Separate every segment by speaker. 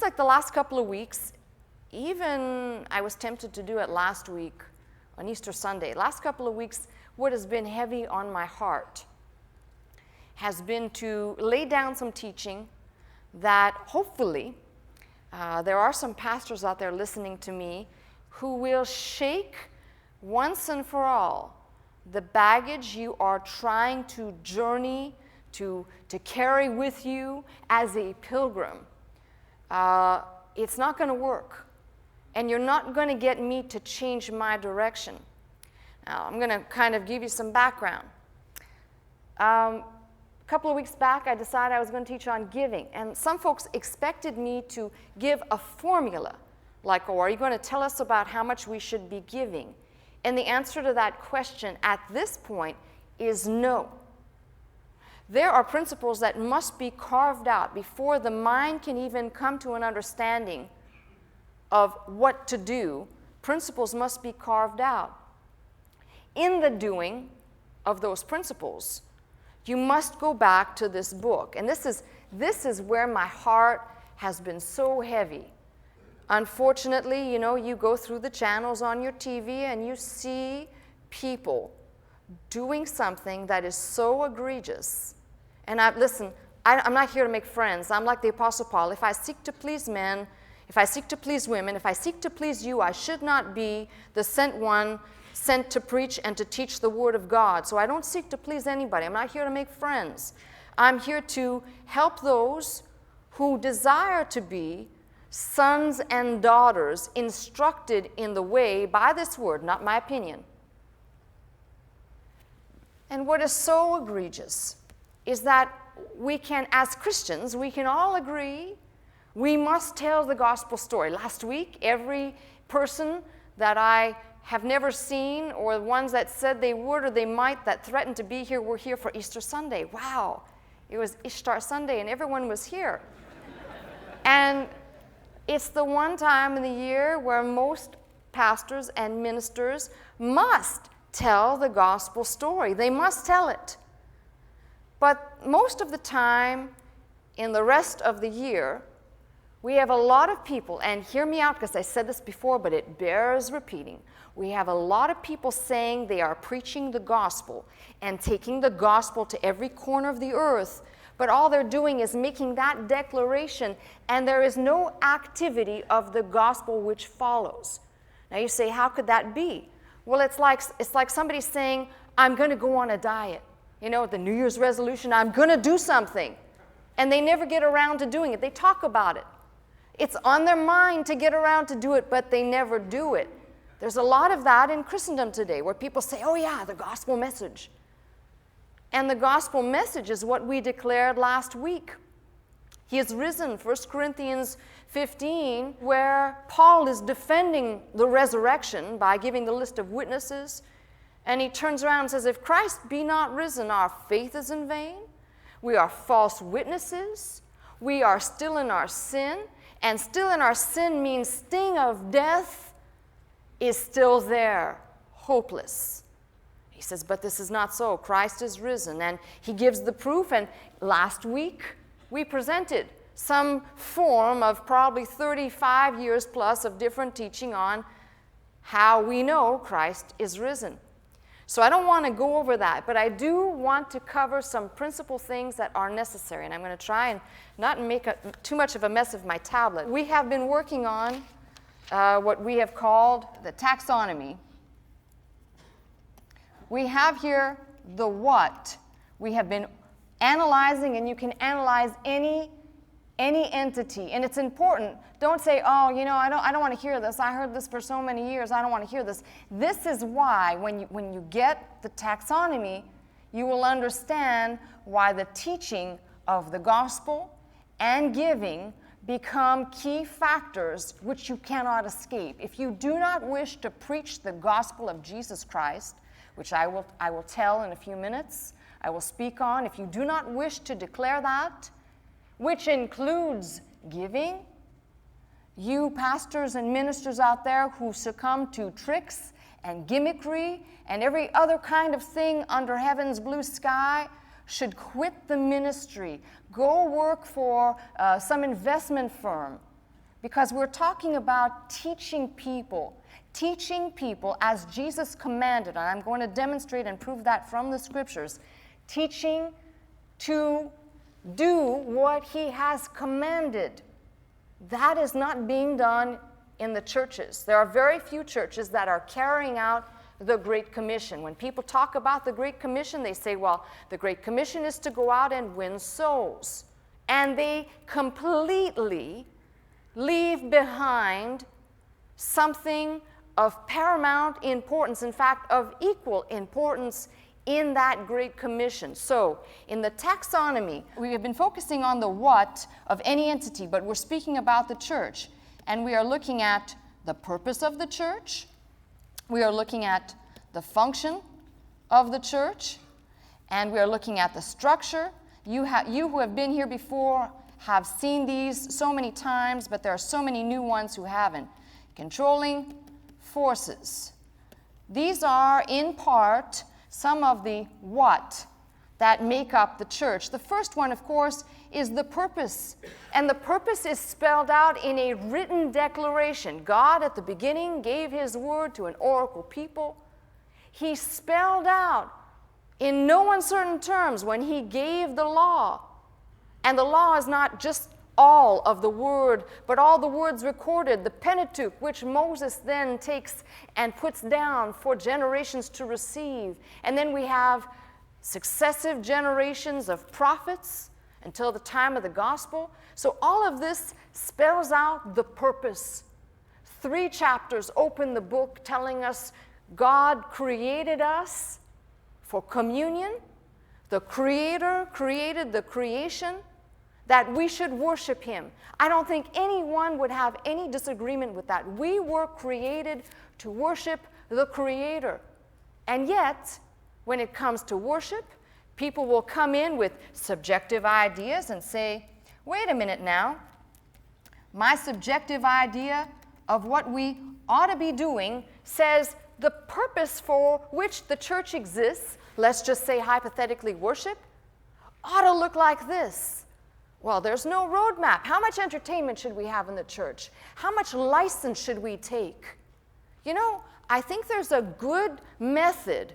Speaker 1: seems like the last couple of weeks, even I was tempted to do it last week on Easter Sunday. Last couple of weeks, what has been heavy on my heart has been to lay down some teaching that hopefully there are some pastors out there listening to me who will shake once and for all the baggage you are trying to journey, to carry with you as a pilgrim. It's not going to work. And you're not going to get me to change my direction. Now, I'm going to kind of give you some background. A couple of weeks back, I decided I was going to teach on giving. And some folks expected me to give a formula, like, oh, are you going to tell us about how much we should be giving? And the answer to that question at this point is no. There are principles that must be carved out before the mind can even come to an understanding of what to do. Principles must be carved out. In the doing of those principles, you must go back to this book. And this is where my heart has been so heavy. Unfortunately, you go through the channels on your TV and you see people doing something that is so egregious. And listen, I'm not here to make friends. I'm like the Apostle Paul. If I seek to please men, if I seek to please women, if I seek to please you, I should not be the sent one, sent to preach and to teach the Word of God. So I don't seek to please anybody. I'm not here to make friends. I'm here to help those who desire to be sons and daughters instructed in the way by this Word, not my opinion. And what is so egregious is that we can, as Christians, we can all agree we must tell the gospel story. Last week, every person that I have never seen, or the ones that said they would or they might, that threatened to be here, were here for Easter Sunday. Wow, it was Ishtar Sunday and everyone was here. And it's the one time in the year where most pastors and ministers must tell the gospel story. They must tell it. But most of the time, in the rest of the year, we have a lot of people, and hear me out because I said this before, but it bears repeating. We have a lot of people saying they are preaching the gospel and taking the gospel to every corner of the earth, but all they're doing is making that declaration, and there is no activity of the gospel which follows. Now you say, how could that be? Well, it's like somebody saying, I'm going to go on a diet. The New Year's resolution, I'm going to do something. And they never get around to doing it. They talk about it. It's on their mind to get around to do it, but they never do it. There's a lot of that in Christendom today where people say, oh yeah, the gospel message. And the gospel message is what we declared last week. He is risen, 1 Corinthians 15, where Paul is defending the resurrection by giving the list of witnesses. And he turns around and says, if Christ be not risen, our faith is in vain. We are false witnesses. We are still in our sin. And still in our sin means sting of death is still there, hopeless. He says, but this is not so. Christ is risen. And he gives the proof. And last week, we presented some form of probably 35 years plus of different teaching on how we know Christ is risen. So I don't want to go over that, but I do want to cover some principal things that are necessary, and I'm going to try and not make too much of a mess of my tablet. We have been working on what we have called the taxonomy. We have here the what. We have been analyzing, and you can analyze any entity, and it's important. Don't say, oh, I don't want to hear this. I heard this for so many years. I don't want to hear this. This is why when you get the taxonomy, you will understand why the teaching of the gospel and giving become key factors which you cannot escape. If you do not wish to preach the gospel of Jesus Christ, which I will tell in a few minutes, I will speak on. If you do not wish to declare that, which includes giving, you pastors and ministers out there who succumb to tricks and gimmickry and every other kind of thing under heaven's blue sky should quit the ministry. Go work for some investment firm. because we're talking about teaching people as Jesus commanded, and I'm going to demonstrate and prove that from the scriptures, teaching to do what he has commanded. That is not being done in the churches. There are very few churches that are carrying out the Great Commission. When people talk about the Great Commission, they say, well, the Great Commission is to go out and win souls. And they completely leave behind something of paramount importance, in fact, of equal importance in that Great Commission. So, in the taxonomy, we have been focusing on the what of any entity, but we're speaking about the church. And we are looking at the purpose of the church. We are looking at the function of the church. And we are looking at the structure. You who have been here before have seen these so many times, but there are so many new ones who haven't. Controlling forces. These are, in part, some of the what that make up the church. The first one, of course, is the purpose. And the purpose is spelled out in a written declaration. God, at the beginning, gave his word to an oracle people. He spelled out in no uncertain terms when he gave the law. And the law is not just all of the word, but all the words recorded, the Pentateuch, which Moses then takes and puts down for generations to receive. And then we have successive generations of prophets until the time of the gospel. So all of this spells out the purpose. 3 chapters open the book telling us God created us for communion. The Creator created the creation, that we should worship him. I don't think anyone would have any disagreement with that. We were created to worship the Creator. And yet, when it comes to worship, people will come in with subjective ideas and say, wait a minute now, my subjective idea of what we ought to be doing says the purpose for which the church exists, let's just say hypothetically worship, ought to look like this. Well, there's no roadmap. How much entertainment should we have in the church? How much license should we take? You know, I think there's a good method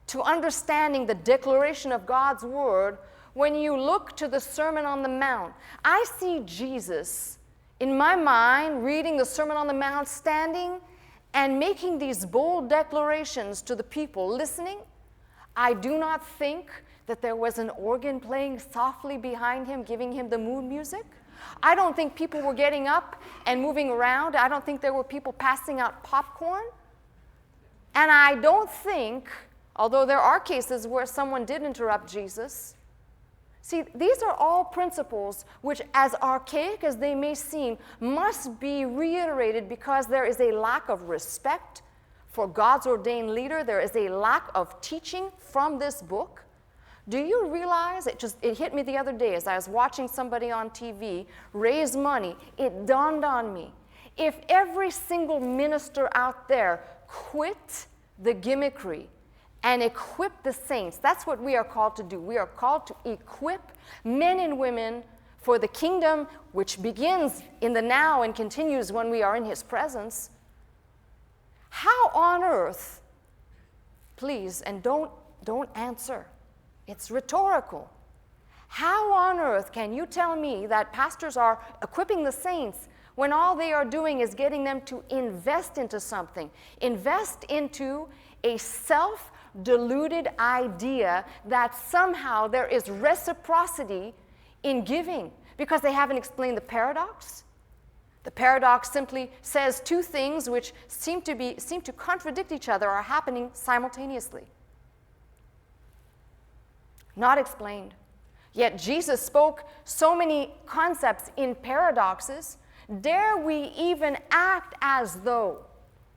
Speaker 1: to understanding the declaration of God's word when you look to the Sermon on the Mount. I see Jesus, in my mind, reading the Sermon on the Mount, standing and making these bold declarations to the people listening. I do not think that there was an organ playing softly behind him, giving him the mood music. I don't think people were getting up and moving around. I don't think there were people passing out popcorn. And I don't think, although there are cases where someone did interrupt Jesus, see, these are all principles which, as archaic as they may seem, must be reiterated because there is a lack of respect for God's ordained leader. There is a lack of teaching from this book. Do you realize, it hit me the other day as I was watching somebody on TV raise money, it dawned on me, if every single minister out there quit the gimmickry and equip the saints, that's what we are called to do. We are called to equip men and women for the kingdom, which begins in the now and continues when we are in his presence. How on earth, please, and don't answer, it's rhetorical. How on earth can you tell me that pastors are equipping the saints when all they are doing is getting them to invest into something? Invest into a self-deluded idea that somehow there is reciprocity in giving because they haven't explained the paradox. The paradox simply says two things which seem to contradict each other are happening simultaneously. Not explained. Yet Jesus spoke so many concepts in paradoxes. Dare we even act as though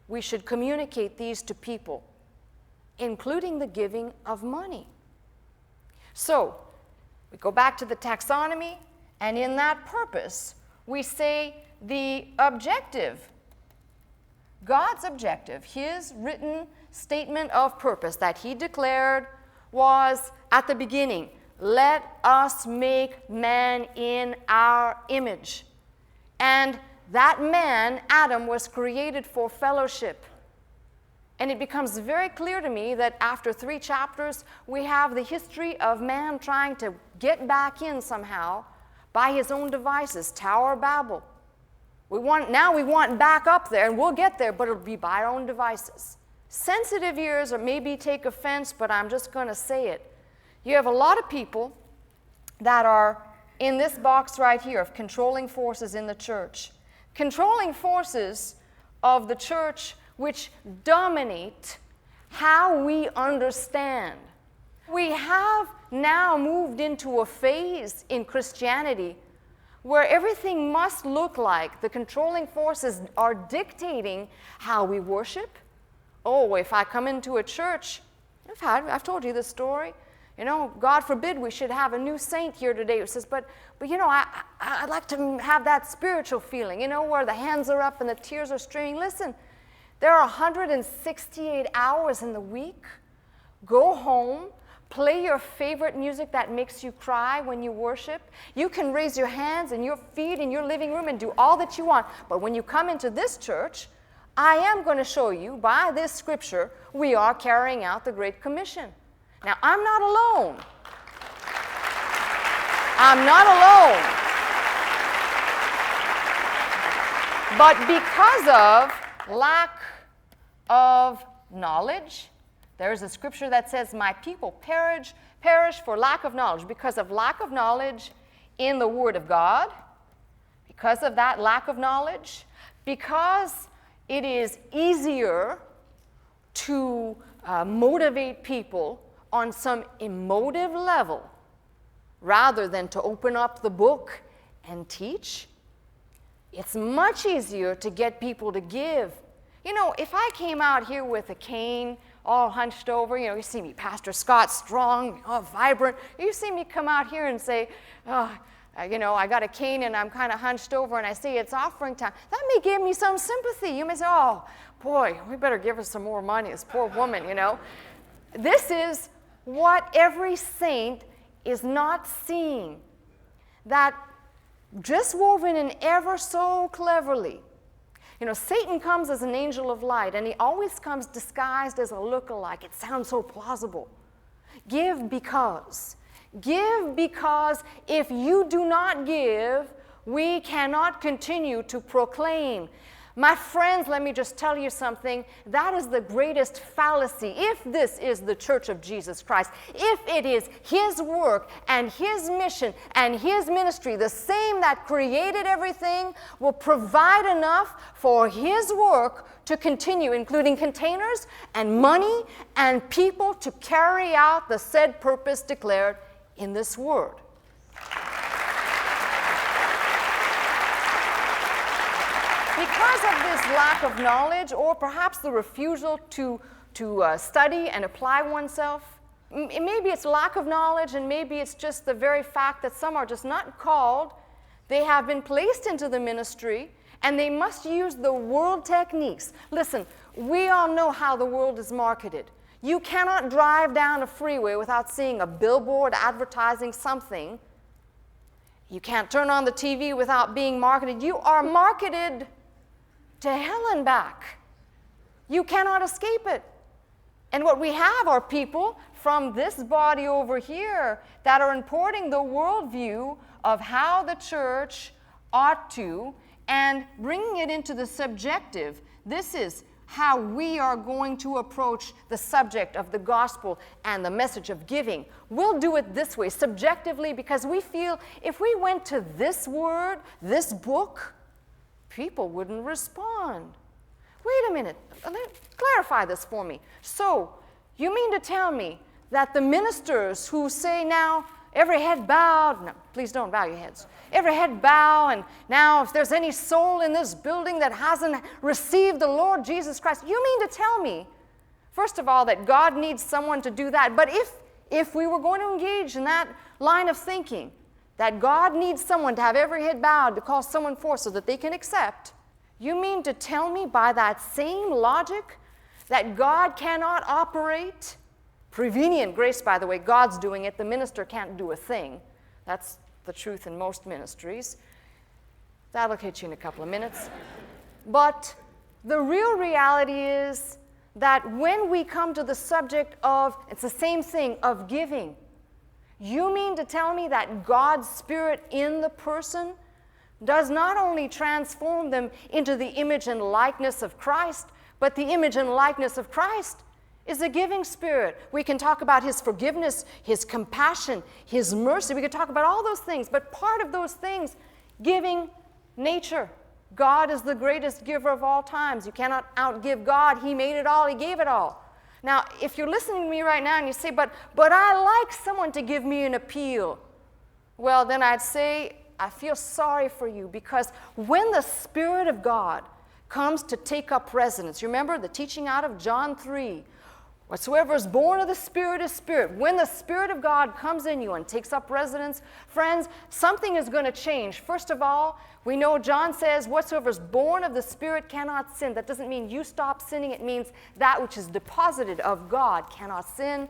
Speaker 1: we should communicate these to people, including the giving of money? So, we go back to the taxonomy, and in that purpose, we say the objective, God's objective, his written statement of purpose that he declared was at the beginning, let us make man in our image. And that man, Adam, was created for fellowship. And it becomes very clear to me that after 3 chapters, we have the history of man trying to get back in somehow by his own devices, Tower of Babel. Now we want back up there, and we'll get there, but it'll be by our own devices. Sensitive ears or maybe take offense, but I'm just going to say it. You have a lot of people that are in this box right here of controlling forces in the church. Controlling forces of the church which dominate how we understand. We have now moved into a phase in Christianity where everything must look like the controlling forces are dictating how we worship. Oh, if I come into a church, I've told you this story. You know, God forbid we should have a new saint here today who says, but you know, I'd like to have that spiritual feeling, you know, where the hands are up and the tears are streaming. Listen, there are 168 hours in the week. Go home, play your favorite music that makes you cry when you worship. You can raise your hands and your feet in your living room and do all that you want. But when you come into this church, I am going to show you by this scripture we are carrying out the Great Commission. Now, I'm not alone. I'm not alone. But because of lack of knowledge, there's a scripture that says, my people perish for lack of knowledge. Because of lack of knowledge in the Word of God, because of that lack of knowledge, because it is easier to motivate people on some emotive level rather than to open up the book and teach. It's much easier to get people to give. You know, if I came out here with a cane all hunched over, you know, you see me, Pastor Scott, strong, vibrant. You see me come out here and say, you know, I got a cane and I'm kind of hunched over and I say it's offering time. That may give me some sympathy. You may say, oh, boy, we better give her some more money, this poor woman, you know. This is what every saint is not seeing, that just woven in ever so cleverly. You know, Satan comes as an angel of light, and he always comes disguised as a lookalike. It sounds so plausible. Give because. Give because if you do not give, we cannot continue to proclaim. My friends, let me just tell you something. That is the greatest fallacy. If this is the Church of Jesus Christ, if it is His work and His mission and His ministry, the same that created everything, will provide enough for His work to continue, including containers and money and people to carry out the said purpose declared in this Word. Because of this lack of knowledge, or perhaps the refusal to study and apply oneself, maybe it's lack of knowledge, and maybe it's just the very fact that some are just not called. They have been placed into the ministry, and they must use the world techniques. Listen, we all know how the world is marketed. You cannot drive down a freeway without seeing a billboard advertising something. You can't turn on the TV without being marketed. You are marketed to hell and back. You cannot escape it. And what we have are people from this body over here that are importing the worldview of how the church ought to and bringing it into the subjective. This is how we are going to approach the subject of the gospel and the message of giving. We'll do it this way, subjectively, because we feel if we went to this word, this book, people wouldn't respond. Wait a minute, clarify this for me. So, you mean to tell me that the ministers who say now, every head bowed, no, please don't bow your heads, every head bow, and now if there's any soul in this building that hasn't received the Lord Jesus Christ, you mean to tell me, first of all, that God needs someone to do that, but if we were going to engage in that line of thinking, that God needs someone to have every head bowed to call someone forth so that they can accept, you mean to tell me by that same logic that God cannot operate? Prevenient grace, by the way, God's doing it. The minister can't do a thing. That's the truth in most ministries. That'll hit you in a couple of minutes. But the real reality is that when we come to the subject of, it's the same thing, of giving, you mean to tell me that God's Spirit in the person does not only transform them into the image and likeness of Christ, but the image and likeness of Christ is a giving spirit. We can talk about His forgiveness, His compassion, His mercy. We could talk about all those things, but part of those things, giving nature. God is the greatest giver of all times. You cannot outgive God. He made it all. He gave it all. Now, if you're listening to me right now and you say, but I like someone to give me an appeal, well, then I'd say, I feel sorry for you, because when the Spirit of God comes to take up residence, you remember the teaching out of John 3, whatsoever is born of the Spirit is spirit. When the Spirit of God comes in you and takes up residence, friends, something is going to change. First of all, we know John says, whatsoever is born of the Spirit cannot sin. That doesn't mean you stop sinning. It means that which is deposited of God cannot sin.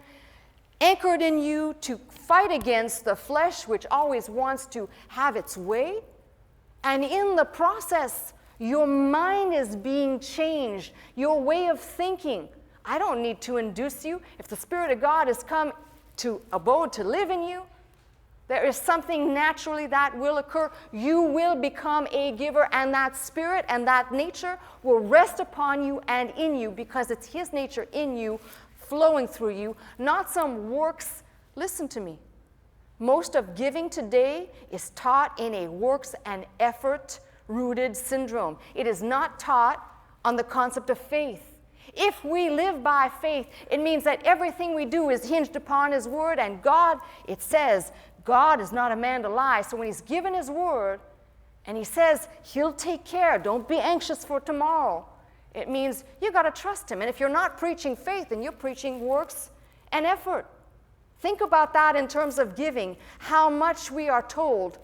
Speaker 1: Anchored in you to fight against the flesh, which always wants to have its way. And in the process, your mind is being changed, your way of thinking. I don't need to induce you. If the Spirit of God has come to abode, to live in you, there is something naturally that will occur. You will become a giver, and that spirit and that nature will rest upon you and in you, because it's His nature in you, flowing through you, not some works. Listen to me. Most of giving today is taught in a works and effort-rooted syndrome. It is not taught on the concept of faith. If we live by faith, it means that everything we do is hinged upon His Word, and God, it says, God is not a man to lie. So when He's given His Word, and He says He'll take care, don't be anxious for tomorrow, it means you got to trust Him. And if you're not preaching faith, then you're preaching works and effort. Think about that in terms of giving, how much we are told.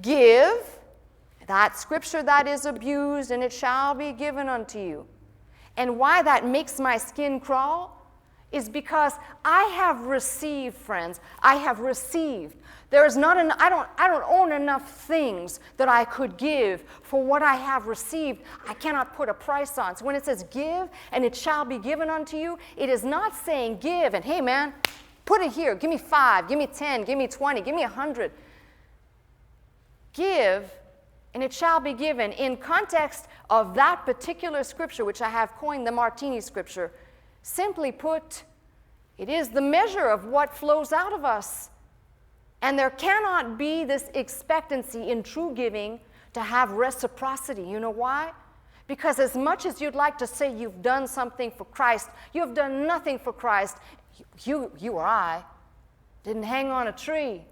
Speaker 1: Give, that scripture that is abused, and it shall be given unto you. And why that makes my skin crawl is because I have received, friends. I have received. There is not I don't own enough things that I could give for what I have received. I cannot put a price on. So when it says give and it shall be given unto you, it is not saying give and hey man, put it here. Give me 5, give me 10, give me 20, give me 100. Give and it shall be given in context of that particular scripture, which I have coined the Martini scripture. Simply put, it is the measure of what flows out of us. And there cannot be this expectancy in true giving to have reciprocity. You know why? Because as much as you'd like to say you've done something for Christ, you've done nothing for Christ. You or I didn't hang on a tree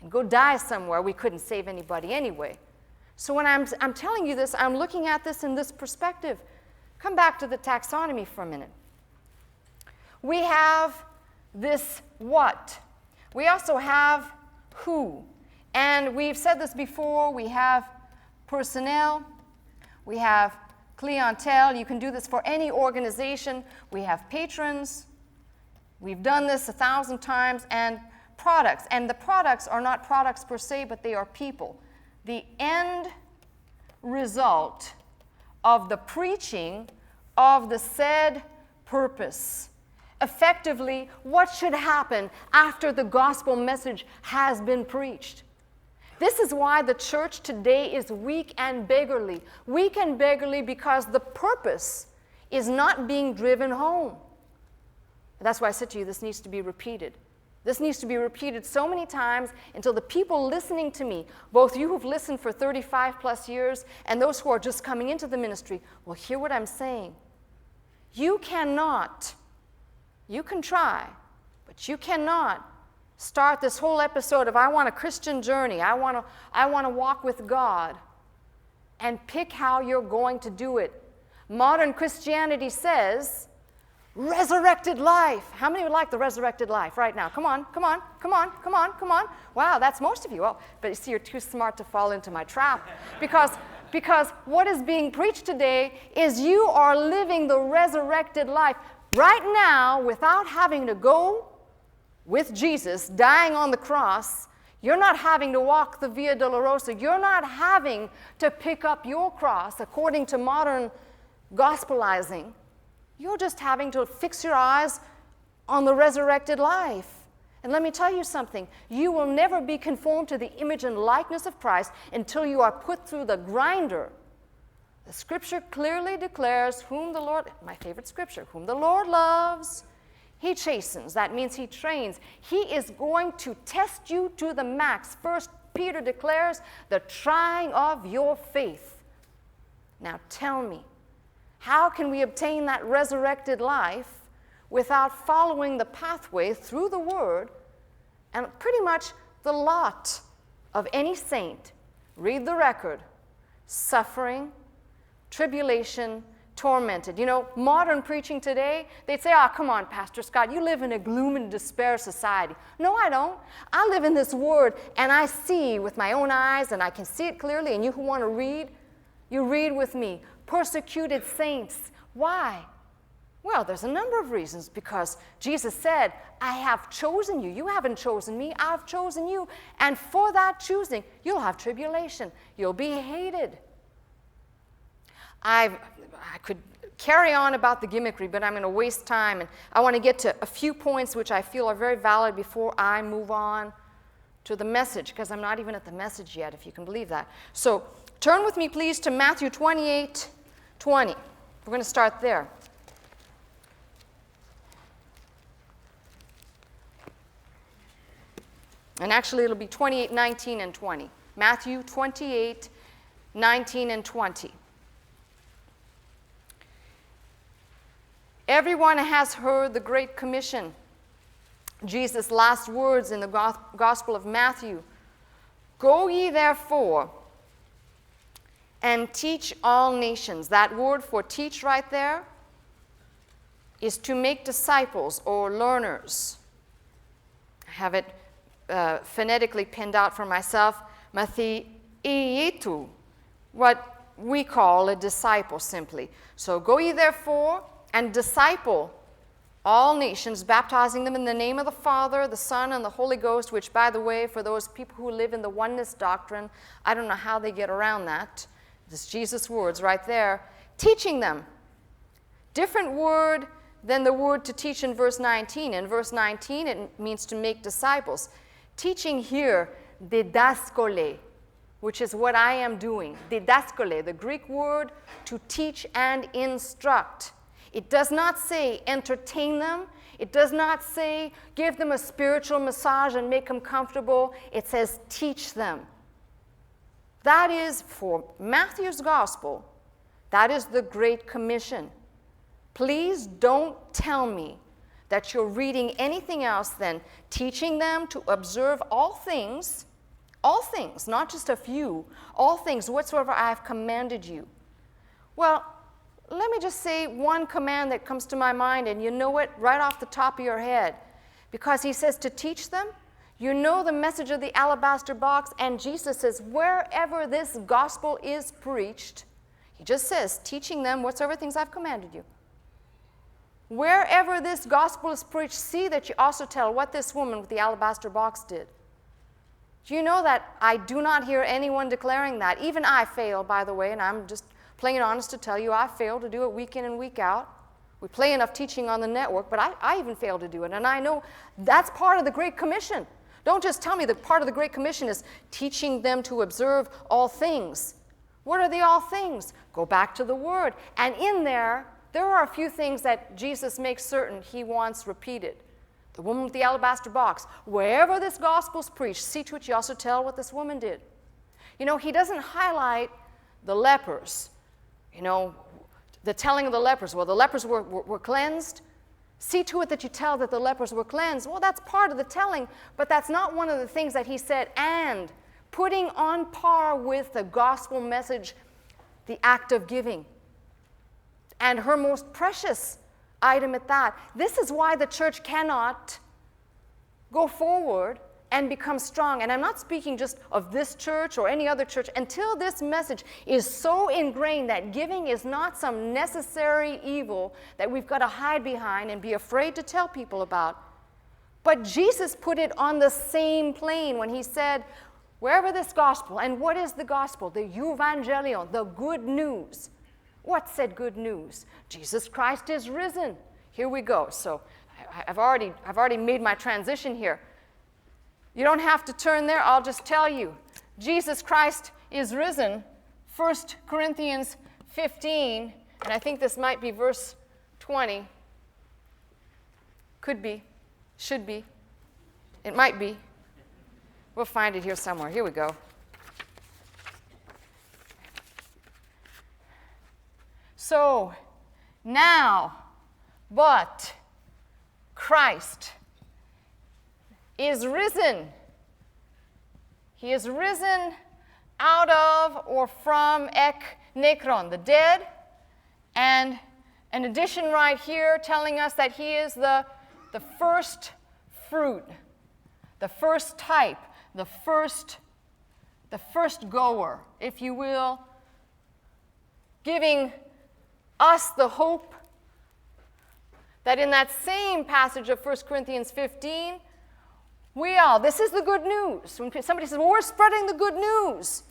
Speaker 1: and go die somewhere. We couldn't save anybody anyway. So when I'm telling you this, I'm looking at this in this perspective. Come back to the taxonomy for a minute. We have this what. We also have who. And we've said this before. We have personnel. We have clientele. You can do this for any organization. We have patrons. We've done this 1,000 times. And products. And the products are not products per se, but they are people. The end result of the preaching of the said purpose. Effectively, what should happen after the gospel message has been preached? This is why the church today is weak and beggarly. Weak and beggarly because the purpose is not being driven home. That's why I said to you, this needs to be repeated. This needs to be repeated so many times until the people listening to me, both you who've listened for 35 plus years and those who are just coming into the ministry, will hear what I'm saying. You can try, but you cannot start this whole episode of I want a Christian journey, I want to walk with God, and pick how you're going to do it. Modern Christianity says, resurrected life. How many would like the resurrected life right now? Come on, come on, come on, come on, come on. Wow, that's most of you. Oh, but you see, you're too smart to fall into my trap. Because what is being preached today is you are living the resurrected life right now without having to go with Jesus dying on the cross. You're not having to walk the Via Dolorosa. You're not having to pick up your cross according to modern gospelizing. You're just having to fix your eyes on the resurrected life. And let me tell you something. You will never be conformed to the image and likeness of Christ until you are put through the grinder. The scripture clearly declares whom the Lord, my favorite scripture, whom the Lord loves, he chastens. That means he trains. He is going to test you to the max. First Peter declares the trying of your faith. Now tell me, how can we obtain that resurrected life without following the pathway through the Word and pretty much the lot of any saint? Read the record. Suffering, tribulation, tormented. You know, modern preaching today, they'd say, come on, Pastor Scott, you live in a gloom and despair society. No, I don't. I live in this Word, and I see with my own eyes, and I can see it clearly, and you who want to read, you read with me. Persecuted saints. Why? Well, there's a number of reasons, because Jesus said, I have chosen you. You haven't chosen me. I've chosen you. And for that choosing, you'll have tribulation. You'll be hated. I could carry on about the gimmickry, but I'm going to waste time. And I want to get to a few points which I feel are very valid before I move on to the message, because I'm not even at the message yet, if you can believe that. So turn with me, please, to Matthew 28:20. We're going to start there. And actually, it'll be 28, 19, and 20. Matthew 28, 19, and 20. Everyone has heard the Great Commission. Jesus' last words in the Gospel of Matthew. Go ye therefore and teach all nations. That word for teach right there is to make disciples or learners. I have it phonetically pinned out for myself. Mathietu, what we call a disciple simply. So go ye therefore and disciple all nations, baptizing them in the name of the Father, the Son, and the Holy Ghost, which, by the way, for those people who live in the oneness doctrine, I don't know how they get around that. It's Jesus' words right there. Teaching them. Different word than the word to teach in verse 19. In verse 19, it means to make disciples. Teaching here, didaskole, which is what I am doing. Didaskole, the Greek word to teach and instruct. It does not say entertain them. It does not say give them a spiritual massage and make them comfortable. It says teach them. That is, for Matthew's gospel, that is the Great Commission. Please don't tell me that you're reading anything else than teaching them to observe all things, not just a few, all things whatsoever I have commanded you. Well, let me just say one command that comes to my mind, and you know it right off the top of your head. Because he says to teach them, you know the message of the alabaster box, and Jesus says, wherever this gospel is preached, he just says, teaching them whatsoever things I've commanded you. Wherever this gospel is preached, see that you also tell what this woman with the alabaster box did. Do you know that I do not hear anyone declaring that? Even I fail, by the way, and I'm just plain honest to tell you, I fail to do it week in and week out. We play enough teaching on the network, but I even fail to do it. And I know that's part of the Great Commission. Don't just tell me that part of the Great Commission is teaching them to observe all things. What are the all things? Go back to the Word. And in there are a few things that Jesus makes certain he wants repeated. The woman with the alabaster box. Wherever this gospel's preached, see to it you also tell what this woman did. You know, he doesn't highlight the lepers. You know, the telling of the lepers. Well, the lepers were cleansed. See to it that you tell that the lepers were cleansed. Well, that's part of the telling, but that's not one of the things that he said. And putting on par with the gospel message, the act of giving. And her most precious item at that. This is why the church cannot go forward and become strong. And I'm not speaking just of this church or any other church. Until this message is so ingrained that giving is not some necessary evil that we've got to hide behind and be afraid to tell people about, But Jesus put it on the same plane when he said, wherever this gospel, and what is the gospel? The evangelion, the good news. What said good news? Jesus Christ is risen. Here we go. So I've already made my transition here. You don't have to turn there. I'll just tell you. Jesus Christ is risen. 1 Corinthians 15, and I think this might be verse 20. Could be. Should be. It might be. We'll find it here somewhere. Here we go. So, now, but Christ is risen. He is risen out of or from ek nekron, the dead, and an addition right here telling us that he is the first fruit, the first type, the first goer, if you will, giving us the hope that in that same passage of 1 Corinthians 15, this is the good news. When somebody says, well, we're spreading the good news,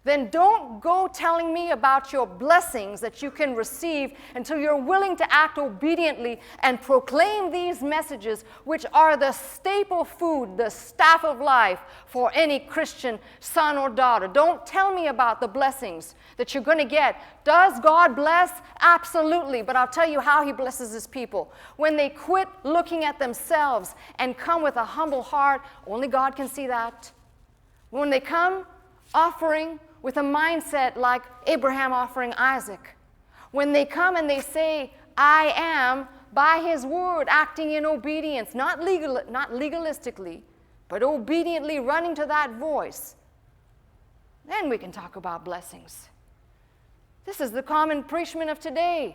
Speaker 1: then don't go telling me about your blessings that you can receive until you're willing to act obediently and proclaim these messages, which are the staple food, the staff of life for any Christian son or daughter. Don't tell me about the blessings that you're going to get. Does God bless? Absolutely. But I'll tell you how he blesses his people. When they quit looking at themselves and come with a humble heart, only God can see that. When they come offering with a mindset like Abraham offering Isaac. When they come and they say, I am, by his word, acting in obedience, not legalistically, but obediently running to that voice, then we can talk about blessings. This is the common preachment of today.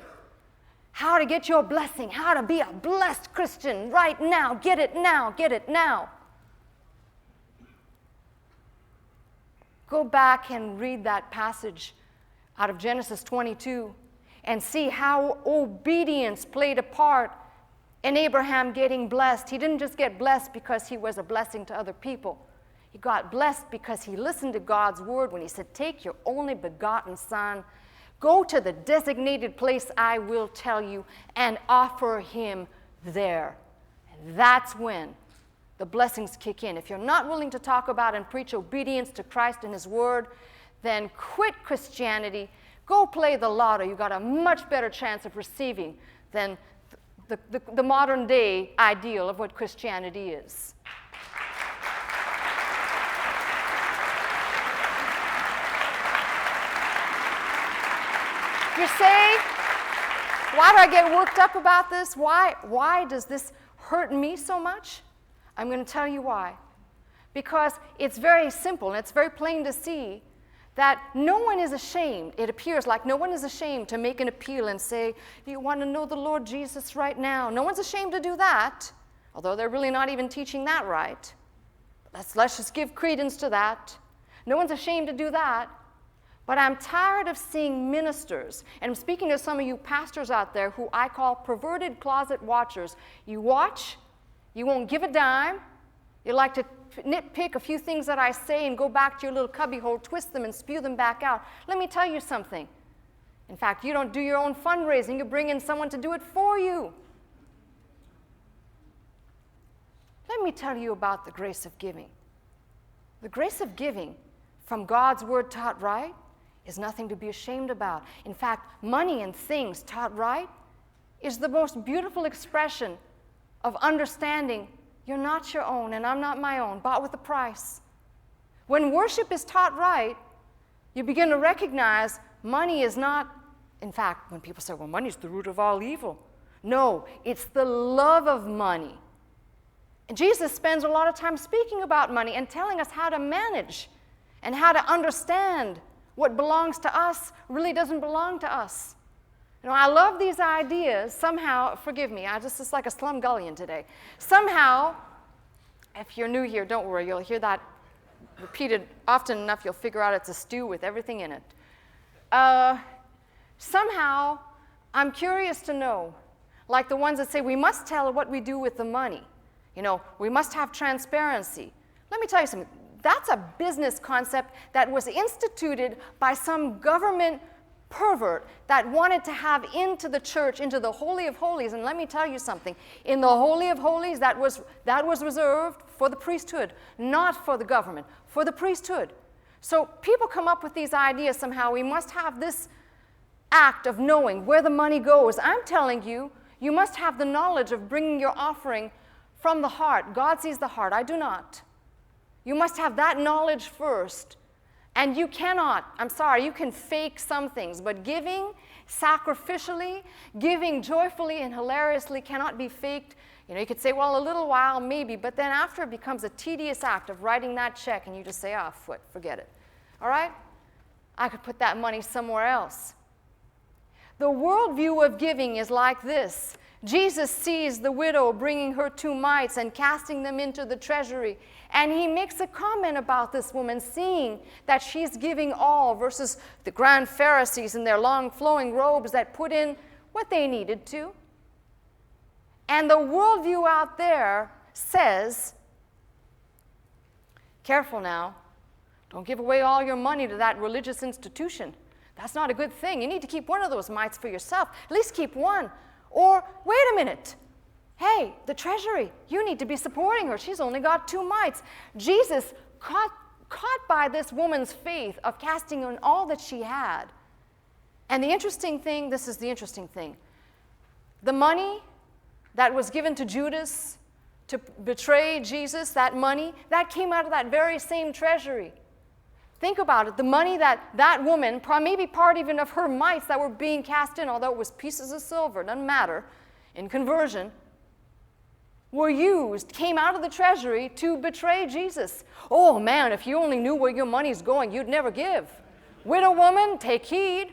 Speaker 1: How to get your blessing, how to be a blessed Christian right now. Get it now, get it now. Go back and read that passage out of Genesis 22 and see how obedience played a part in Abraham getting blessed. He didn't just get blessed because he was a blessing to other people. He got blessed because he listened to God's word when he said, take your only begotten son, go to the designated place I will tell you, and offer him there. And that's when the blessings kick in. If you're not willing to talk about and preach obedience to Christ and his word, then quit Christianity. Go play the lotto. You've got a much better chance of receiving than the modern day ideal of what Christianity is. You say, why do I get worked up about this? Why does this hurt me so much? I'm going to tell you why. Because it's very simple and it's very plain to see that no one is ashamed. It appears like no one is ashamed to make an appeal and say, do you want to know the Lord Jesus right now? No one's ashamed to do that, although they're really not even teaching that right. Let's just give credence to that. No one's ashamed to do that. But I'm tired of seeing ministers, and I'm speaking to some of you pastors out there who I call perverted closet watchers. You watch, you won't give a dime. You like to nitpick a few things that I say and go back to your little cubbyhole, twist them and spew them back out. Let me tell you something. In fact, you don't do your own fundraising. You bring in someone to do it for you. Let me tell you about the grace of giving. The grace of giving from God's word taught right is nothing to be ashamed about. In fact, money and things taught right is the most beautiful expression of understanding you're not your own and I'm not my own, bought with a price. When worship is taught right, you begin to recognize money is not, in fact, when people say, well, money is the root of all evil. No, it's the love of money. And Jesus spends a lot of time speaking about money and telling us how to manage and how to understand what belongs to us really doesn't belong to us. You know, I love these ideas. Somehow, forgive me, it's like a slumgullion today. Somehow, if you're new here, don't worry, you'll hear that repeated often enough, you'll figure out it's a stew with everything in it. Somehow, I'm curious to know, like the ones that say we must tell what we do with the money. You know, we must have transparency. Let me tell you something. That's a business concept that was instituted by some government pervert that wanted to have into the church, into the Holy of Holies. And let me tell you something. In the Holy of Holies, that was reserved for the priesthood, not for the government, for the priesthood. So people come up with these ideas somehow. We must have this act of knowing where the money goes. I'm telling you, you must have the knowledge of bringing your offering from the heart. God sees the heart. I do not. You must have that knowledge first. And you cannot, I'm sorry, you can fake some things, but giving sacrificially, giving joyfully and hilariously cannot be faked. You know, you could say, well, a little while maybe, but then after it becomes a tedious act of writing that check and you just say, oh, forget it. All right? I could put that money somewhere else. The worldview of giving is like this. Jesus sees the widow bringing her 2 mites and casting them into the treasury. And he makes a comment about this woman, seeing that she's giving all versus the grand Pharisees in their long flowing robes that put in what they needed to. And the worldview out there says, careful now, don't give away all your money to that religious institution. That's not a good thing. You need to keep one of those mites for yourself. At least keep one. Or, wait a minute. Hey, the treasury, you need to be supporting her. She's only got 2 mites. Jesus, caught by this woman's faith of casting in all that she had. And the interesting thing, this is the interesting thing. The money that was given to Judas to betray Jesus, that money, that came out of that very same treasury. Think about it. The money that woman, maybe part even of her mites that were being cast in, although it was pieces of silver, doesn't matter, in conversion, were used, came out of the treasury to betray Jesus. Oh man, if you only knew where your money's going, you'd never give. Widow woman, take heed.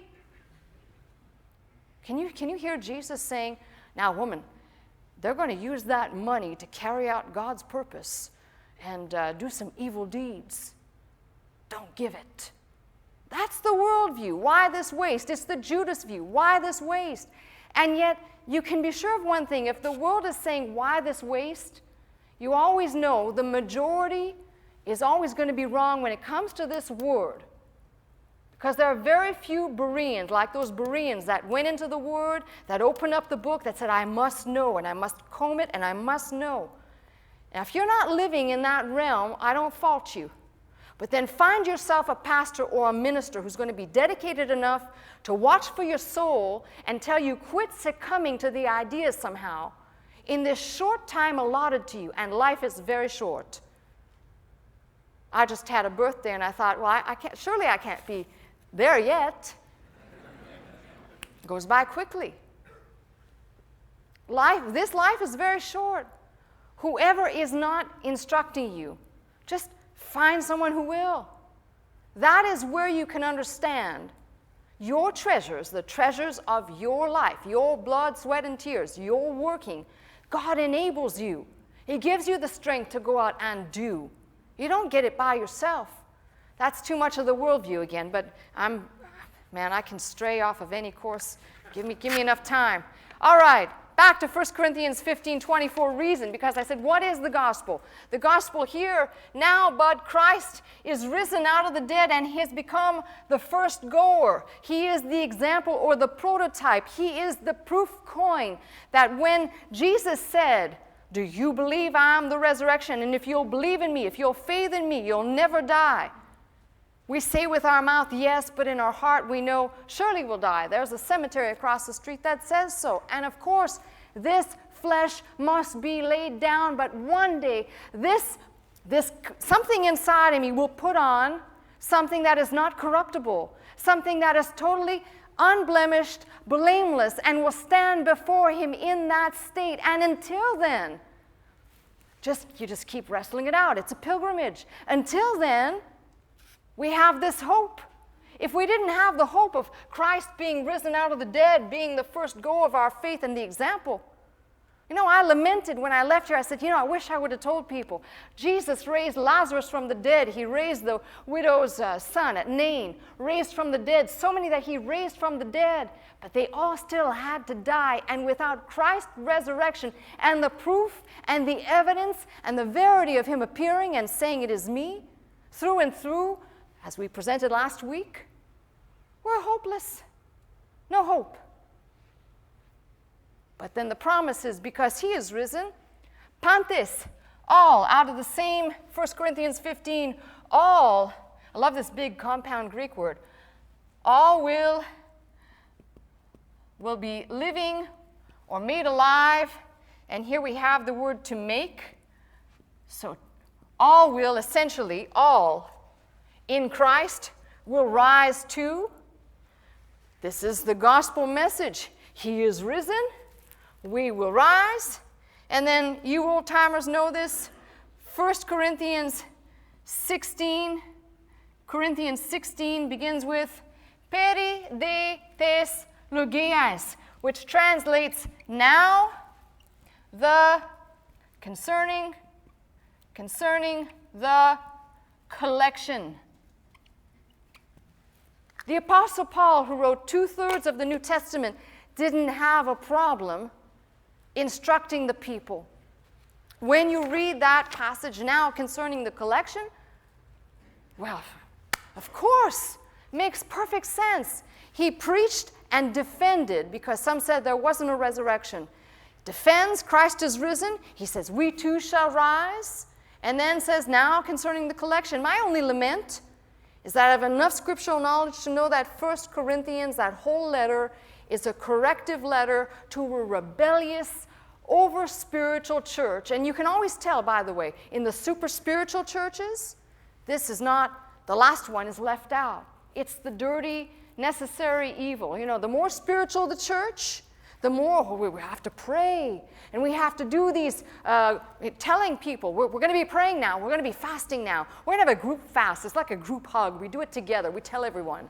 Speaker 1: Can you hear Jesus saying, now woman, they're going to use that money to carry out God's purpose and do some evil deeds. Don't give it. That's the worldview. Why this waste? It's the Judas view. Why this waste? And yet, you can be sure of one thing. If the world is saying, why this waste? You always know the majority is always going to be wrong when it comes to this word. Because there are very few Bereans, like those Bereans that went into the word, that opened up the book, that said, I must know, and I must comb it, and I must know. Now, if you're not living in that realm, I don't fault you. But then find yourself a pastor or a minister who's going to be dedicated enough to watch for your soul and tell you quit succumbing to the ideas somehow in this short time allotted to you, and life is very short. I just had a birthday and I thought, well, surely I can't be there yet. It goes by quickly. This life is very short. Whoever is not instructing you, just find someone who will. That is where you can understand your treasures, the treasures of your life, your blood, sweat, and tears, your working. God enables you. He gives you the strength to go out and do. You don't get it by yourself. That's too much of the worldview again, but I can stray off of any course. Give me enough time. All right. Back to 1 Corinthians 15:24 reason, because I said, what is the gospel? The gospel here, now, but Christ is risen out of the dead and he has become the first goer. He is the example or the prototype. He is the proof coin that when Jesus said, do you believe I am the resurrection? And if you'll believe in me, if you'll faith in me, you'll never die. We say with our mouth, yes, but in our heart we know, surely we'll die. There's a cemetery across the street that says so. And of course, this flesh must be laid down, but one day, this something inside of me will put on something that is not corruptible, something that is totally unblemished, blameless, and will stand before him in that state. And until then, you just keep wrestling it out. It's a pilgrimage. Until then, we have this hope. If we didn't have the hope of Christ being risen out of the dead, being the first go of our faith and the example, I lamented when I left here. I said, I wish I would have told people. Jesus raised Lazarus from the dead. He raised the widow's son at Nain, raised from the dead. So many that he raised from the dead. But they all still had to die. And without Christ's resurrection and the proof and the evidence and the verity of him appearing and saying, it is me, through and through, as we presented last week, we're hopeless. No hope. But then the promise is, because he is risen, pantes, all, out of the same 1 Corinthians 15, all, I love this big compound Greek word, all will be living or made alive. And here we have the word to make. So all will, essentially, all in Christ will rise too. This is the gospel message. He is risen. We will rise. And then you old-timers know this. 1 Corinthians 16. Corinthians 16 begins with peri de tes logias, which translates now the concerning the collection. The Apostle Paul, who wrote 2/3 of the New Testament, didn't have a problem instructing the people. When you read that passage now concerning the collection, well, of course, makes perfect sense. He preached and defended, because some said there wasn't a resurrection. Defends, Christ is risen. He says, we too shall rise. And then says, now concerning the collection. My only lament is that I have enough scriptural knowledge to know that 1 Corinthians, that whole letter, is a corrective letter to a rebellious, over-spiritual church. And you can always tell, by the way, in the super-spiritual churches, this is not, the last one is left out. It's the dirty, necessary evil. The more spiritual the church, the more we have to pray. And we have to do these, telling people, we're going to be praying now. We're going to be fasting now. We're going to have a group fast. It's like a group hug. We do it together. We tell everyone.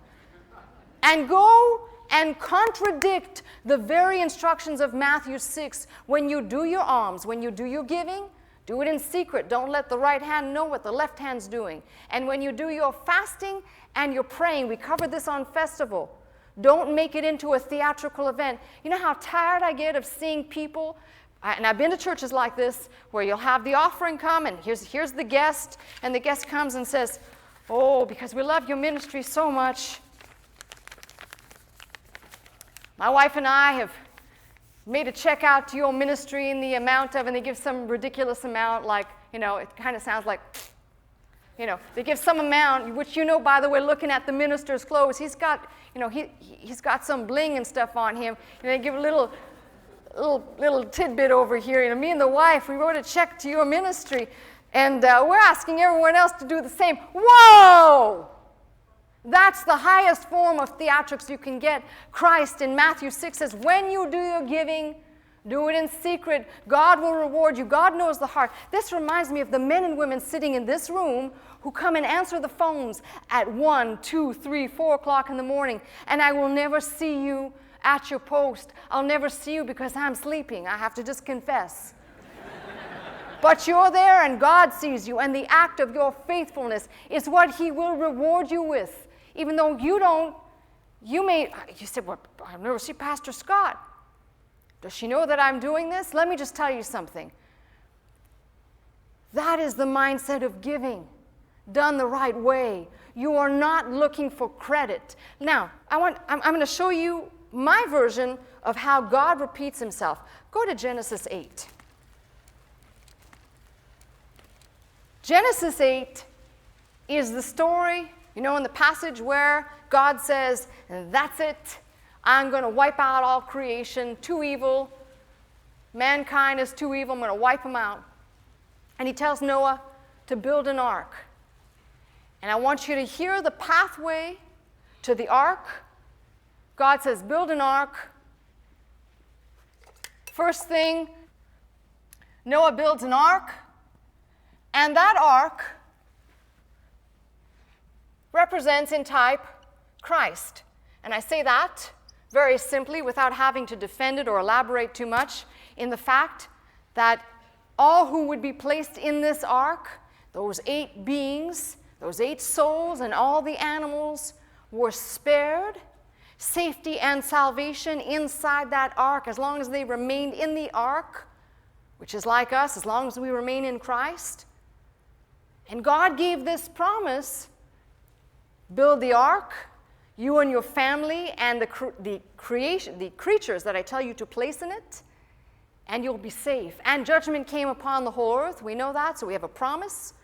Speaker 1: And go and contradict the very instructions of Matthew 6. When you do your alms, when you do your giving, do it in secret. Don't let the right hand know what the left hand's doing. And when you do your fasting and your praying, we covered this on festival. Don't make it into a theatrical event. You know how tired I get of seeing people, and I've been to churches like this, where you'll have the offering come, and here's the guest, and the guest comes and says, oh, because we love your ministry so much, my wife and I have made a check out to your ministry in the amount of, and they give some ridiculous amount, like, it kind of sounds like, they give some amount, which by the way, looking at the minister's clothes, he's got, he's got some bling and stuff on him. They give a little tidbit over here. Me and the wife, we wrote a check to your ministry, and we're asking everyone else to do the same. Whoa! That's the highest form of theatrics you can get. Christ in Matthew 6 says, when you do your giving, do it in secret. God will reward you. God knows the heart. This reminds me of the men and women sitting in this room who come and answer the phones at 1, 2, 3, 4 o'clock in the morning. And I will never see you at your post. I'll never see you because I'm sleeping. I have to just confess. But you're there and God sees you. And the act of your faithfulness is what he will reward you with. Even though you don't, you said, well, I've never seen Pastor Scott. Does she know that I'm doing this? Let me just tell you something. That is the mindset of giving, done the right way. You are not looking for credit. Now, I'm going to show you my version of how God repeats himself. Go to Genesis 8. Genesis 8 is the story, in the passage where God says, that's it. I'm going to wipe out all creation, too evil. Mankind is too evil. I'm going to wipe them out. And he tells Noah to build an ark. And I want you to hear the pathway to the ark. God says, build an ark. First thing, Noah builds an ark. And that ark represents in type Christ. And I say that very simply without having to defend it or elaborate too much. in the fact that all who would be placed in this ark, those 8 beings, those 8 souls, and all the animals were spared safety and salvation inside that ark as long as they remained in the ark, which is like us, as long as we remain in Christ. And God gave this promise: build the ark, you and your family, and the creatures that I tell you to place in it, and you'll be safe. And judgment came upon the whole earth. We know that, so we have a promise.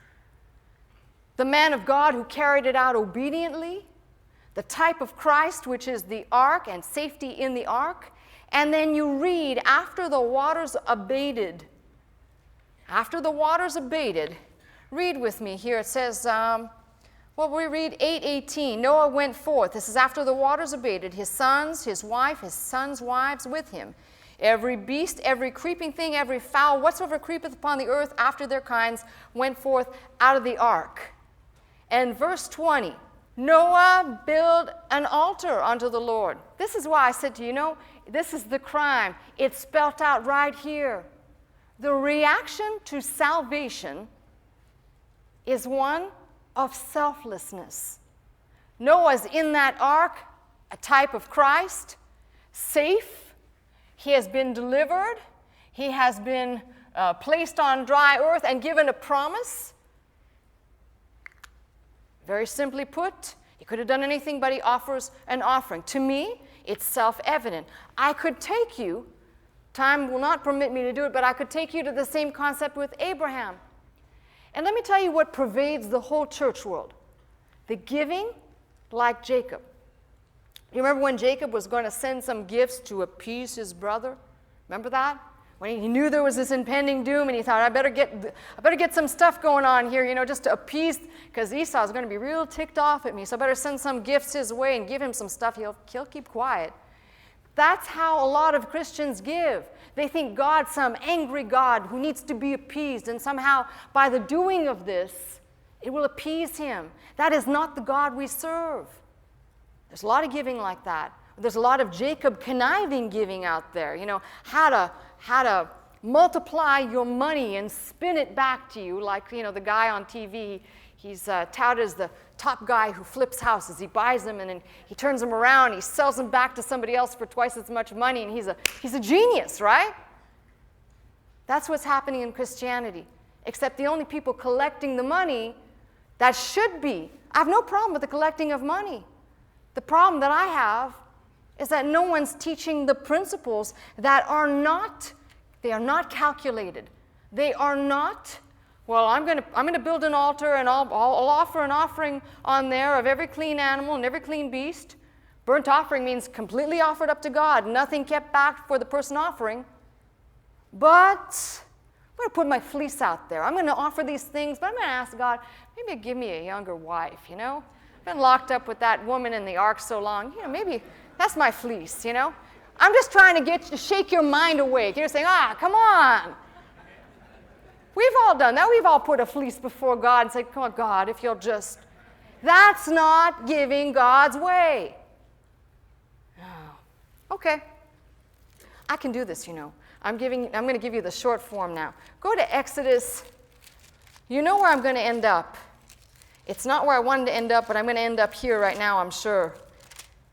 Speaker 1: The man of God who carried it out obediently, the type of Christ, which is the ark and safety in the ark. And then you read, after the waters abated, read with me here. It says, we read 8:18. Noah went forth. This is after the waters abated. His sons, his wife, his sons' wives with him. Every beast, every creeping thing, every fowl, whatsoever creepeth upon the earth after their kinds, went forth out of the ark. And verse 20, Noah built an altar unto the Lord. This is why I said to you, this is the crime. It's spelt out right here. The reaction to salvation is one of selflessness. Noah's in that ark, a type of Christ, safe. He has been delivered. He has been placed on dry earth and given a promise. Very simply put, he could have done anything, but he offers an offering. To me, it's self-evident. I could take you, time will not permit me to do it, but I could take you to the same concept with Abraham. And let me tell you what pervades the whole church world. The giving, like Jacob. You remember when Jacob was going to send some gifts to appease his brother? Remember that? When he knew there was this impending doom, and he thought, I better get some stuff going on here, just to appease, because Esau's going to be real ticked off at me, so I better send some gifts his way and give him some stuff. He'll keep quiet. That's how a lot of Christians give. They think God's some angry God who needs to be appeased, and somehow by the doing of this, it will appease him. That is not the God we serve. There's a lot of giving like that. There's a lot of Jacob conniving giving out there. How to multiply your money and spin it back to you, like the guy on TV. He's touted as the top guy who flips houses. He buys them and then he turns them around. He sells them back to somebody else for twice as much money, and he's a genius, right? That's what's happening in Christianity. Except the only people collecting the money that should be. I have no problem with the collecting of money. The problem that I have is that no one's teaching the principles that are not calculated. They are not, I'm going to build an altar and I'll offer an offering on there of every clean animal and every clean beast. Burnt offering means completely offered up to God, nothing kept back for the person offering. But I'm going to put my fleece out there. I'm going to offer these things, but I'm going to ask God, maybe give me a younger wife, I've been locked up with that woman in the ark so long, maybe that's my fleece, I'm just trying to shake your mind awake. You're saying, come on. We've all done that. We've all put a fleece before God and said, come on, God, if you'll just. That's not giving God's way. Oh. Okay. I can do this, I'm going to give you the short form now. Go to Exodus. You know where I'm going to end up. It's not where I wanted to end up, but I'm going to end up here right now, I'm sure.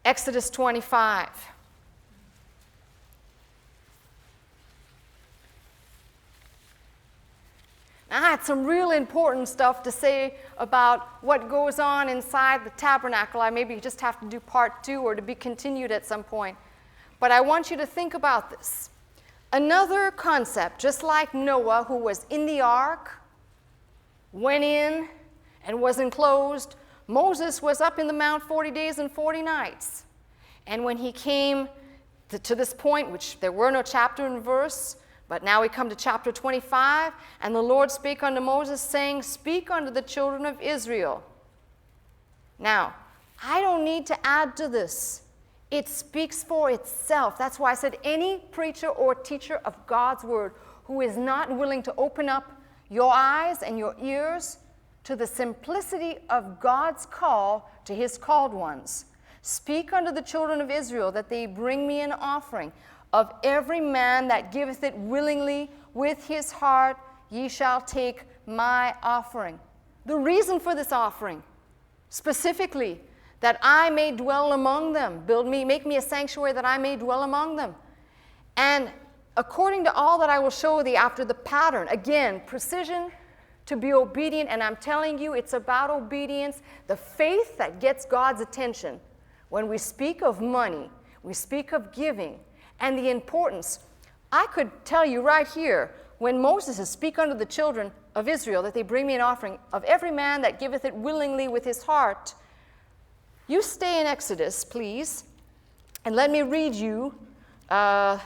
Speaker 1: Exodus 25. Now, I had some real important stuff to say about what goes on inside the tabernacle. I maybe just have to do part 2 or to be continued at some point. But I want you to think about this. Another concept, just like Noah, who was in the ark, went in and was enclosed, Moses was up in the mount 40 days and 40 nights. And when he came to this point, which there were no chapter and verse, but now we come to chapter 25, and the Lord spake unto Moses, saying, Speak unto the children of Israel. Now, I don't need to add to this. It speaks for itself. That's why I said any preacher or teacher of God's word who is not willing to open up your eyes and your ears to the simplicity of God's call to his called ones. Speak unto the children of Israel that they bring me an offering. of every man that giveth it willingly with his heart, ye shall take my offering. The reason for this offering, specifically, that I may dwell among them. Make me a sanctuary that I may dwell among them. And according to all that I will show thee after the pattern, again, precision to be obedient, and I'm telling you, it's about obedience, the faith that gets God's attention. When we speak of money, we speak of giving, and the importance. I could tell you right here, when Moses is speak unto the children of Israel, that they bring me an offering of every man that giveth it willingly with his heart. You stay in Exodus, please, and let me read you the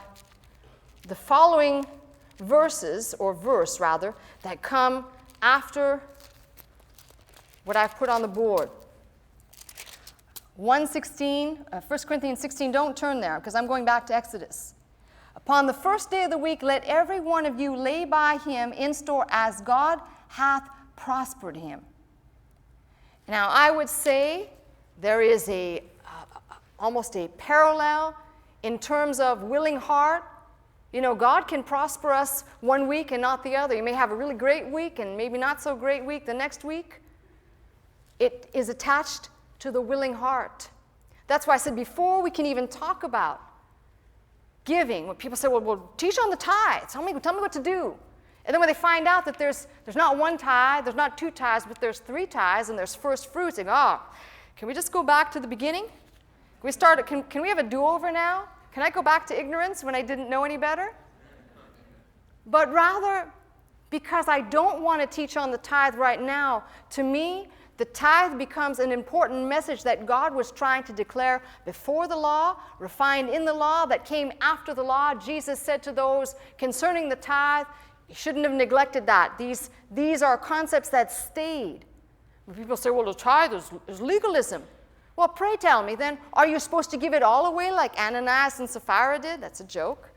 Speaker 1: following verses, or verse rather, that come after what I've put on the board. 1 Corinthians 16, don't turn there, because I'm going back to Exodus. Upon the first day of the week, let every one of you lay by him in store as God hath prospered him. Now, I would say there is almost a parallel in terms of willing heart. You know, God can prosper us one week and not the other. You may have a really great week and maybe not so great week the next week. It is attached to the willing heart. That's why I said before we can even talk about giving, when people say, well, teach on the tithe. Tell me what to do. And then when they find out that there's not one tithe, there's not two tithes, but there's three tithes, and there's first fruits, they go, can we just go back to the beginning? Can we have a do-over now? Can I go back to ignorance when I didn't know any better? But rather, because I don't want to teach on the tithe right now, to me, the tithe becomes an important message that God was trying to declare before the law, refined in the law, that came after the law. Jesus said to those concerning the tithe, you shouldn't have neglected that. These are concepts that stayed. When people say, well, the tithe is legalism. Well, pray tell me then, are you supposed to give it all away like Ananias and Sapphira did? That's a joke.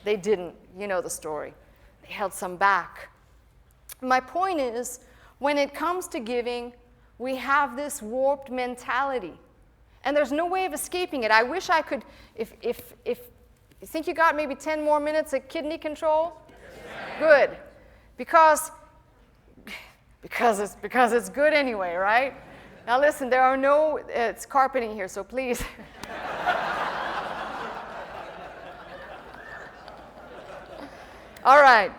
Speaker 1: They didn't. You know the story. They held some back. My point is, when it comes to giving, we have this warped mentality. And there's no way of escaping it. I wish I could, if you think you got maybe 10 more minutes of kidney control? Yes. Good. Because it's good anyway, right? Now listen, there are no, it's carpeting here, so please. All right.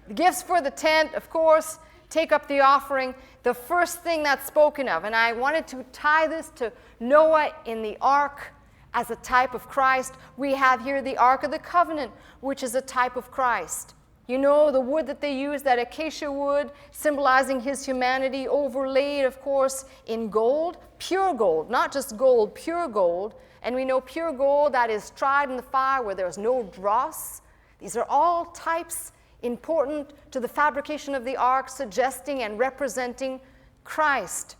Speaker 1: The gifts for the tent, of course, take up the offering. The first thing that's spoken of, and I wanted to tie this to Noah in the ark as a type of Christ. We have here the Ark of the Covenant, which is a type of Christ. You know, the wood that they used, that acacia wood, symbolizing his humanity, overlaid, of course, in gold, pure gold, not just gold, pure gold. And we know pure gold that is tried in the fire where there's no dross. These are all types important to the fabrication of the ark, suggesting and representing Christ.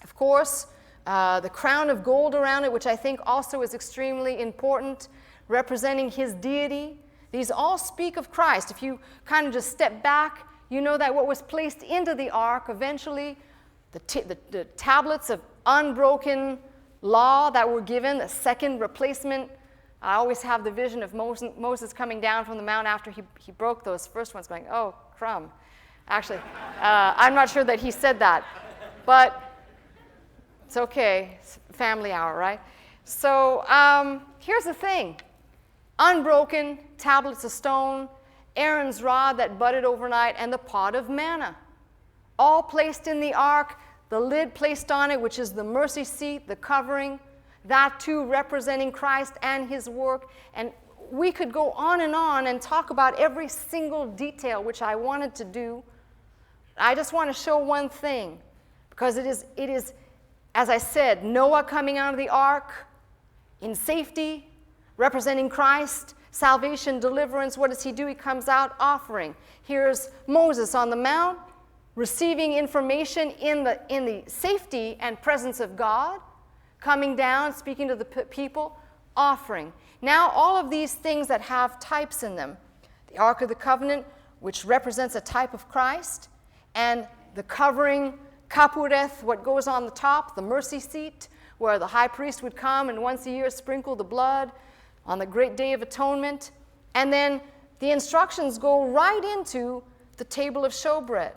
Speaker 1: Of course, the crown of gold around it, which I think also is extremely important, representing his deity. These all speak of Christ. If you kind of just step back, you know that what was placed into the ark eventually, the tablets of unbroken law that were given, the second replacement. I always have the vision of Moses coming down from the mount after he broke those first ones, going, oh, crumb. Actually, I'm not sure that he said that, but it's okay. It's family hour, right? So here's the thing. Unbroken tablets of stone, Aaron's rod that budded overnight, and the pot of manna. All placed in the ark, the lid placed on it, which is the mercy seat, the covering, that too representing Christ and his work. And we could go on and talk about every single detail, which I wanted to do. I just want to show one thing, because it is, as I said, Noah coming out of the ark in safety, representing Christ, salvation, deliverance. What does he do? He comes out offering. Here's Moses on the mount, receiving information in the safety and presence of God, coming down, speaking to the people, offering. Now, all of these things that have types in them, the Ark of the Covenant, which represents a type of Christ, and the covering, kapureth, what goes on the top, the mercy seat, where the high priest would come and once a year sprinkle the blood on the great day of atonement. And then the instructions go right into the table of showbread.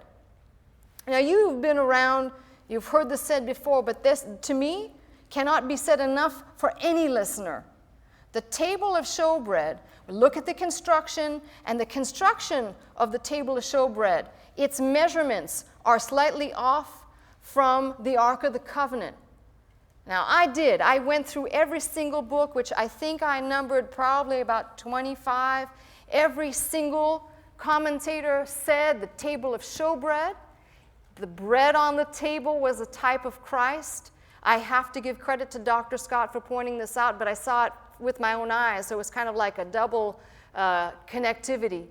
Speaker 1: Now, you've been around, you've heard this said before, but this, to me, cannot be said enough for any listener. The table of showbread, look at the construction, and the construction of the table of showbread, its measurements are slightly off from the Ark of the Covenant. Now, I went through every single book, which I think I numbered probably about 25. Every single commentator said the table of showbread, the bread on the table was a type of Christ. I have to give credit to Dr. Scott for pointing this out, but I saw it with my own eyes, so it was kind of like a double connectivity.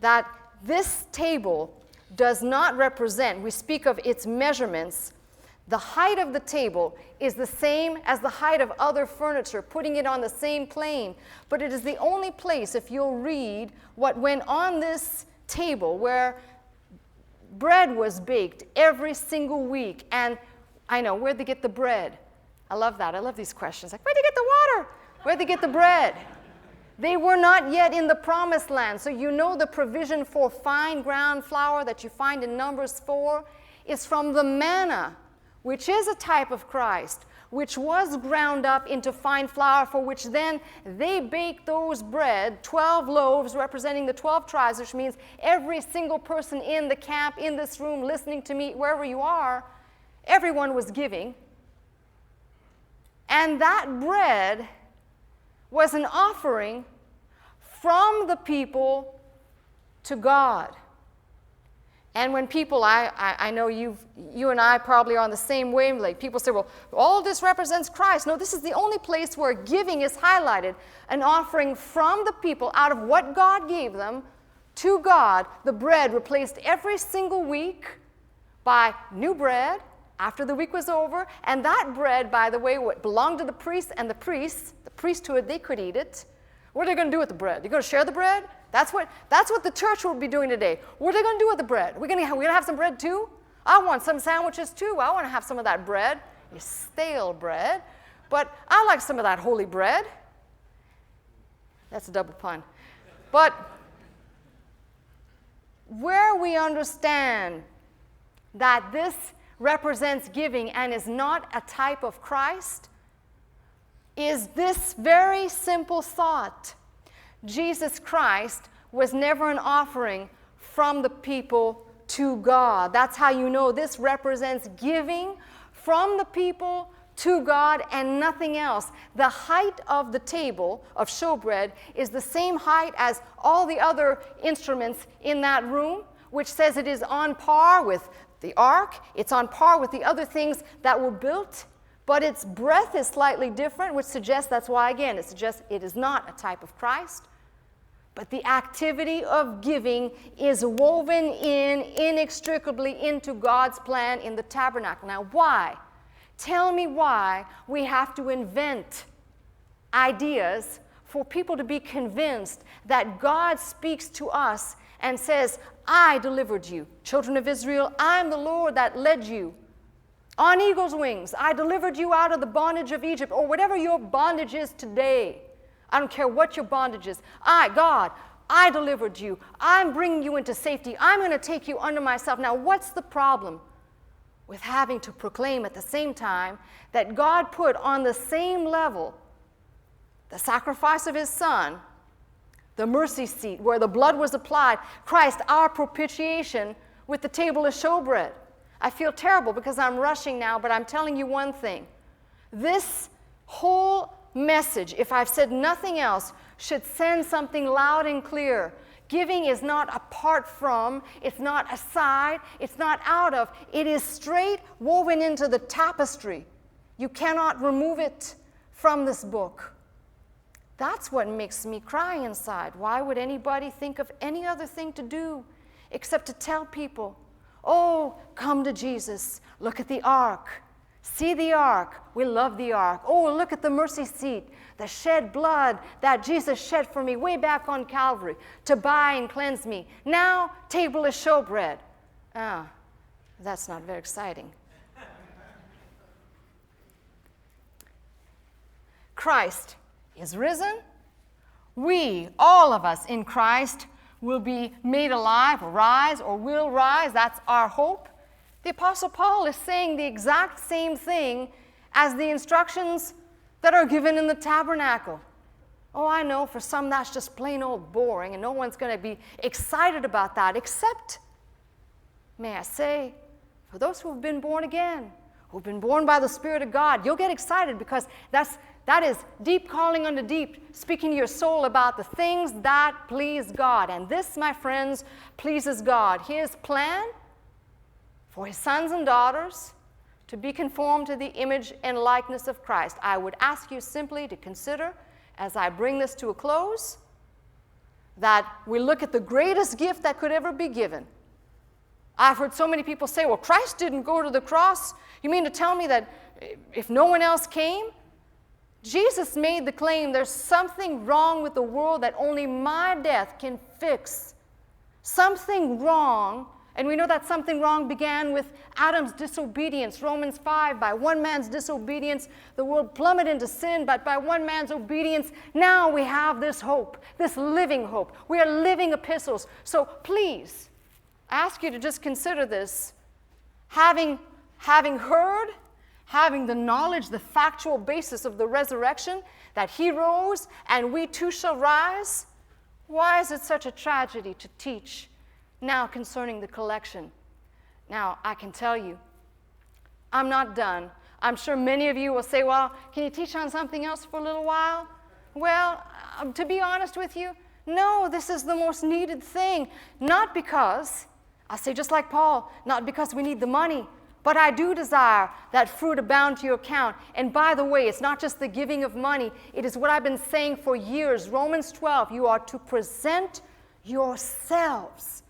Speaker 1: That this table does not represent, we speak of its measurements, the height of the table is the same as the height of other furniture, putting it on the same plane. But it is the only place, if you'll read what went on this table, where bread was baked every single week. And I know, where'd they get the bread? I love that. I love these questions. Like, where'd they get the water? Where'd they get the bread? They were not yet in the promised land. So you know the provision for fine ground flour that you find in Numbers 4 is from the manna, which is a type of Christ, which was ground up into fine flour, for which then they baked those bread, 12 loaves representing the 12 tribes, which means every single person in the camp, in this room, listening to me, wherever you are, everyone was giving. And that bread was an offering from the people to God. And when people, I know you and I probably are on the same wavelength. People say, well, all this represents Christ. No, this is the only place where giving is highlighted. An offering from the people out of what God gave them to God. The bread replaced every single week by new bread after the week was over. And that bread, by the way, what belonged to the priests, and the priesthood, they could eat it. What are they going to do with the bread? They're going to share the bread? That's what the church will be doing today. What are they going to do with the bread? We're going to have some bread too? I want some sandwiches too. I want to have some of that bread. It's stale bread. But I like some of that holy bread. That's a double pun. But where we understand that this represents giving and is not a type of Christ is this very simple thought. Jesus Christ was never an offering from the people to God. That's how you know this represents giving from the people to God and nothing else. The height of the table of showbread is the same height as all the other instruments in that room, which says it is on par with the ark. It's on par with the other things that were built. But its breadth is slightly different, which suggests, that's why, again, it suggests it is not a type of Christ. But the activity of giving is woven in inextricably into God's plan in the tabernacle. Now, why? Tell me why we have to invent ideas for people to be convinced that God speaks to us and says, I delivered you. Children of Israel, I'm the Lord that led you. On eagle's wings, I delivered you out of the bondage of Egypt, or whatever your bondage is today. I don't care what your bondage is. God, I delivered you. I'm bringing you into safety. I'm going to take you under myself. Now, what's the problem with having to proclaim at the same time that God put on the same level the sacrifice of his Son, the mercy seat where the blood was applied, Christ, our propitiation, with the table of showbread? I feel terrible because I'm rushing now, but I'm telling you one thing. This whole message, if I've said nothing else, should send something loud and clear. Giving is not apart from, it's not aside, it's not out of. It is straight woven into the tapestry. You cannot remove it from this book. That's what makes me cry inside. Why would anybody think of any other thing to do except to tell people, oh, come to Jesus. Look at the ark. See the ark. We love the ark. Oh, look at the mercy seat. The shed blood that Jesus shed for me way back on Calvary to buy and cleanse me. Now, table of showbread. That's not very exciting. Christ is risen. we, all of us in Christ, will be made alive, or rise, or will rise. That's our hope. The Apostle Paul is saying the exact same thing as the instructions that are given in the tabernacle. Oh, I know for some that's just plain old boring, and no one's going to be excited about that, except, may I say, for those who have been born again, who've been born by the Spirit of God. You'll get excited because that is deep calling unto deep, speaking to your soul about the things that please God. And this, my friends, pleases God. His plan for His sons and daughters to be conformed to the image and likeness of Christ. I would ask you simply to consider, as I bring this to a close, that we look at the greatest gift that could ever be given. I've heard so many people say, well, Christ didn't go to the cross. You mean to tell me that if no one else came? Jesus made the claim, there's something wrong with the world that only my death can fix. Something wrong, and we know that something wrong began with Adam's disobedience. Romans 5, by one man's disobedience, the world plummeted into sin, but by one man's obedience, now we have this hope, this living hope. We are living epistles. So please, I ask you to just consider this. Having heard, having the knowledge, the factual basis of the resurrection, that He rose and we too shall rise, why is it such a tragedy to teach now concerning the collection? Now, I can tell you, I'm not done. I'm sure many of you will say, well, can you teach on something else for a little while? Well, to be honest with you, no, this is the most needed thing. Not because, I'll say just like Paul, not because we need the money, but I do desire that fruit abound to your account. And by the way, it's not just the giving of money. It is what I've been saying for years. Romans 12, you are to present yourselves.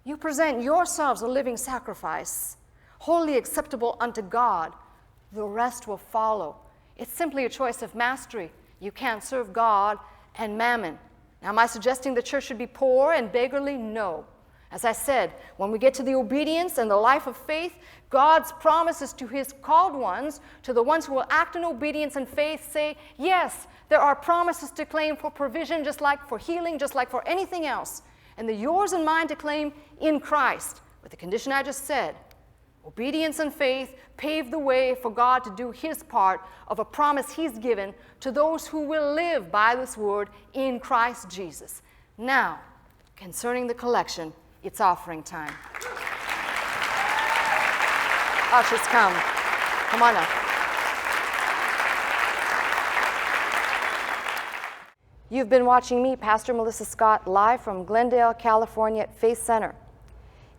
Speaker 1: You present yourselves a living sacrifice, wholly acceptable unto God. The rest will follow. It's simply a choice of mastery. You can't serve God and mammon. Now, am I suggesting the church should be poor and beggarly? No. As I said, when we get to the obedience and the life of faith, God's promises to His called ones, to the ones who will act in obedience and faith, say, yes, there are promises to claim for provision, just like for healing, just like for anything else. And the yours and mine to claim in Christ, with the condition I just said. Obedience and faith pave the way for God to do His part of a promise He's given to those who will live by this word in Christ Jesus. Now, concerning the collection, it's offering time. Ushers, come. Come on up. You've been watching me, Pastor Melissa Scott, live from Glendale, California at Faith Center.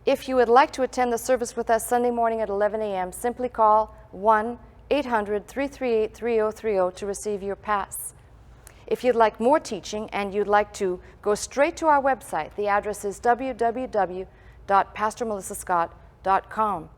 Speaker 1: If you would like to attend the service with us Sunday morning at 11 a.m., simply call 1-800-338-3030 to receive your pass. If you'd like more teaching and you'd like to go straight to our website, the address is www.pastormelissascott.com.